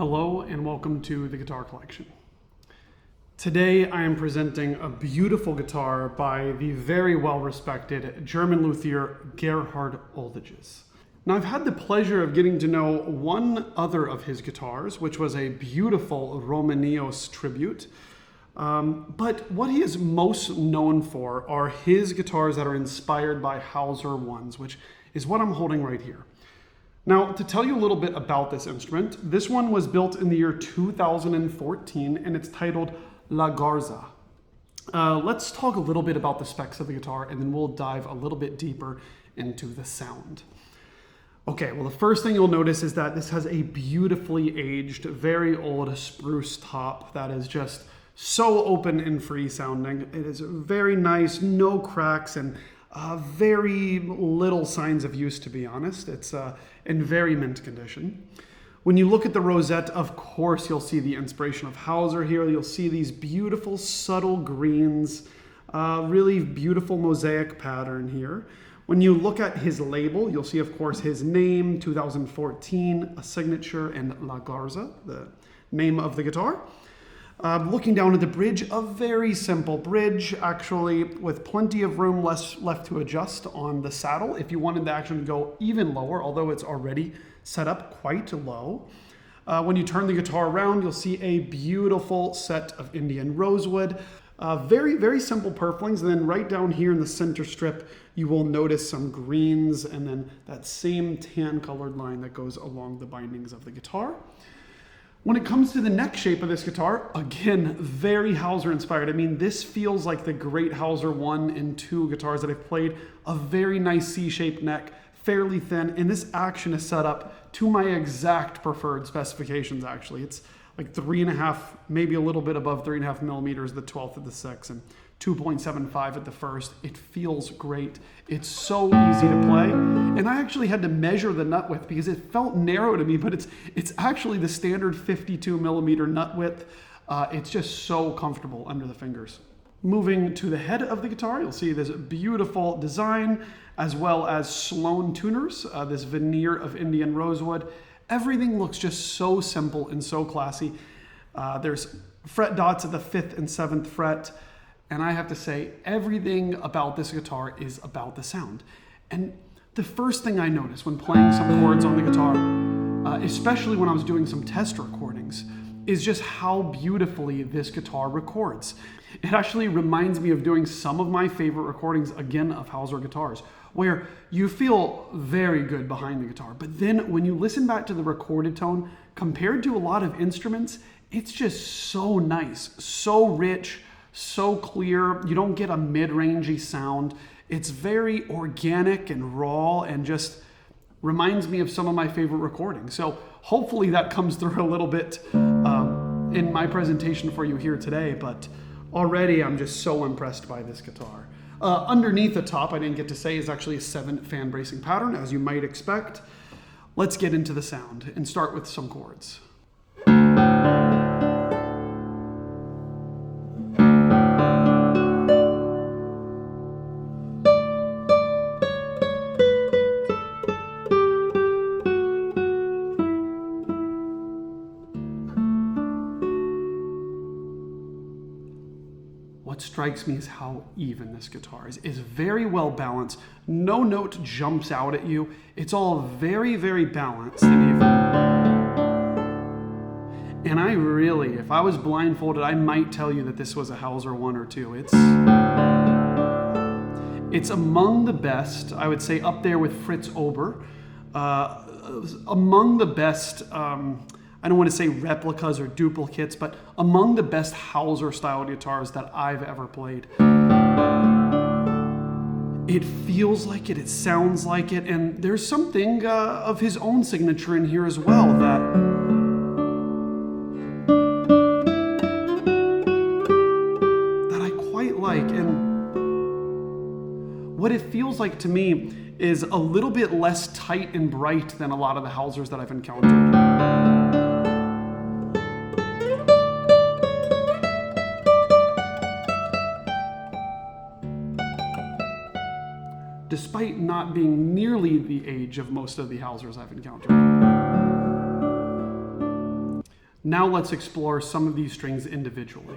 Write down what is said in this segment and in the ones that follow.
Hello and welcome to the Guitar Collection. Today I am presenting a beautiful guitar by the very well-respected German luthier Gerhard Oldiges. Now I've had the pleasure of getting to know one other of his guitars, which was a beautiful Romaneos tribute. But what he is most known for are his guitars that are inspired by Hauser I's, which is what I'm holding right here. Now, to tell you a little bit about this instrument, this one was built in the year 2014 and it's titled La Garza. Let's talk a little bit about the specs of the guitar and then we'll dive a little bit deeper into the sound. Okay, well the first thing you'll notice is that this has a beautifully aged, very old spruce top that is just so open and free sounding. It is very nice, no cracks, and very little signs of use, to be honest. It's in very mint condition. When you look at the rosette, of course, you'll see the inspiration of Hauser here. You'll see these beautiful, subtle greens, really beautiful mosaic pattern here. When you look at his label, you'll see, of course, his name, 2014, a signature, and La Garza, the name of the guitar. Looking down at the bridge, a very simple bridge, actually, with plenty of room left to adjust on the saddle if you wanted the action to go even lower, although it's already set up quite low. When you turn the guitar around, you'll see a beautiful set of Indian rosewood. Very, very simple purflings, and then right down here in the center strip, you will notice some greens and then that same tan-colored line that goes along the bindings of the guitar. When it comes to the neck shape of this guitar, again, very Hauser inspired. I mean, this feels like the great Hauser I and II guitars that I've played. A very nice C-shaped neck, fairly thin, and this action is set up to my exact preferred specifications, actually. It's like 3.5, maybe a little bit above 3.5 millimeters, the 12th at the 6th, and 2.75 at the 1st. It feels great. It's so easy to play. And I actually had to measure the nut width because it felt narrow to me, but it's actually the standard 52 millimeter nut width. It's just so comfortable under the fingers. Moving to the head of the guitar, you'll see this beautiful design, as well as Sloan tuners, this veneer of Indian rosewood. Everything looks just so simple and so classy. There's fret dots at the 5th and 7th fret. And I have to say, everything about this guitar is about the sound. And the first thing I noticed when playing some chords on the guitar, especially when I was doing some test recordings, is just how beautifully this guitar records. It actually reminds me of doing some of my favorite recordings, again, of Hauser guitars, where you feel very good behind the guitar. But then when you listen back to the recorded tone, compared to a lot of instruments, it's just so nice, so rich, so clear. You don't get a mid-rangey sound. It's very organic and raw and just reminds me of some of my favorite recordings. So hopefully that comes through a little bit in my presentation for you here today, but already I'm just so impressed by this guitar. Underneath the top, I didn't get to say, is actually a 7 fan bracing pattern, as you might expect. Let's get into the sound and start with some chords. What strikes me is how even this guitar is. It's very well balanced. No note jumps out at you. It's all very, very balanced and even. And I really, if I was blindfolded, I might tell you that this was a Hauser I or II. It's among the best, I would say up there with Fritz Ober. Among the best, I don't want to say replicas or duplicates, but among the best Hauser-style guitars that I've ever played. It feels like it sounds like it, and there's something of his own signature in here as well that I quite like. And what it feels like to me is a little bit less tight and bright than a lot of the Hausers that I've encountered. Despite not being nearly the age of most of the Hausers I've encountered. Now let's explore some of these strings individually.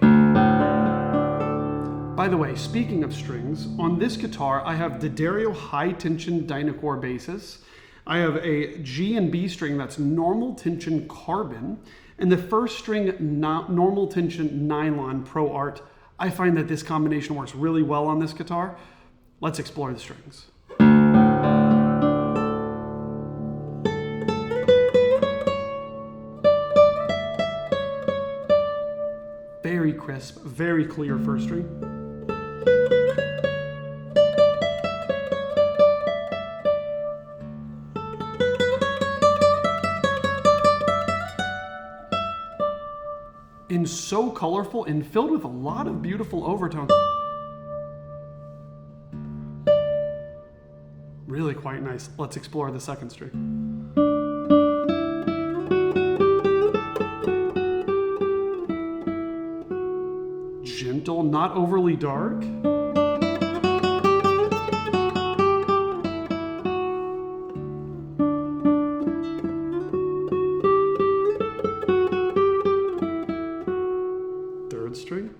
By the way, speaking of strings, on this guitar I have D'Addario high tension Dynacore basses. I have a G and B string that's normal tension carbon, and the first string normal tension nylon Pro-Arte. I find that this combination works really well on this guitar. Let's explore the strings. Very crisp, very clear first string. And so colorful and filled with a lot of beautiful overtones. Really quite nice. Let's explore the second string. Gentle, not overly dark. Third string.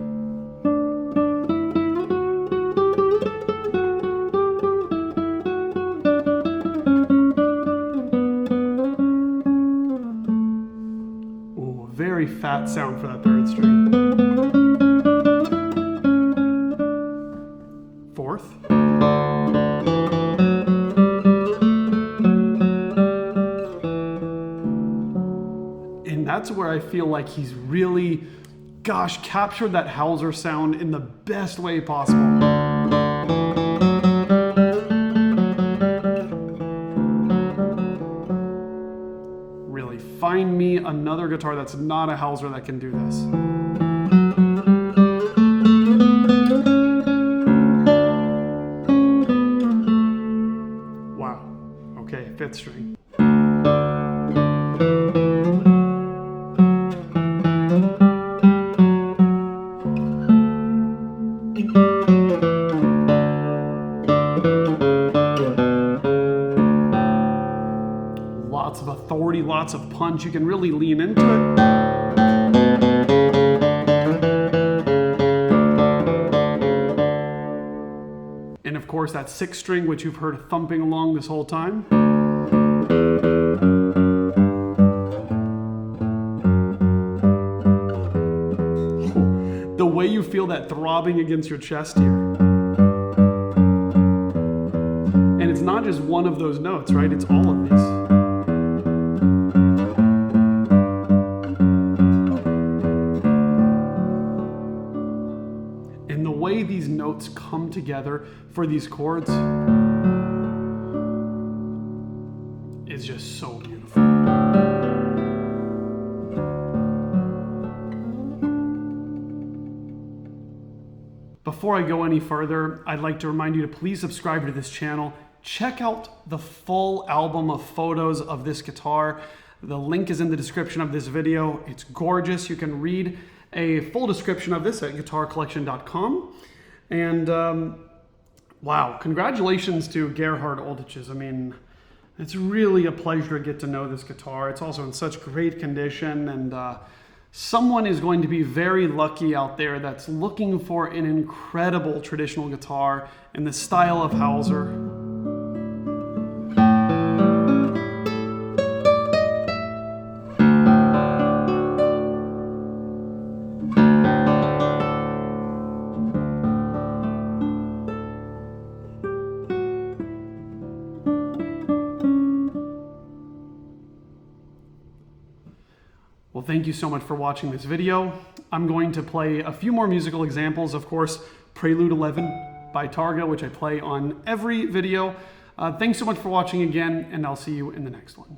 Ooh, very fat sound for that third string. Fourth. And that's where I feel like he's really, gosh, captured that Hauser sound in the best way possible. Really, find me another guitar that's not a Hauser that can do this. Okay, fifth string. Lots of authority, lots of punch. You can really lean into it. And of course that sixth string, which you've heard thumping along this whole time. The way you feel that throbbing against your chest here. And it's not just one of those notes, right? It's all of these. And the way these notes come together for these chords is just so beautiful. Before I go any further, I'd like to remind you to please subscribe to this channel. Check out the full album of photos of this guitar. The link is in the description of this video. It's gorgeous. You can read a full description of this at guitarcollection.com. And wow, congratulations to Gerhard Oldiges. I mean, it's really a pleasure to get to know this guitar. It's also in such great condition, and someone is going to be very lucky out there that's looking for an incredible traditional guitar in the style of Hauser. Well, thank you so much for watching this video. I'm going to play a few more musical examples. Of course, Prelude 11 by Tárrega, which I play on every video. Thanks so much for watching again, and I'll see you in the next one.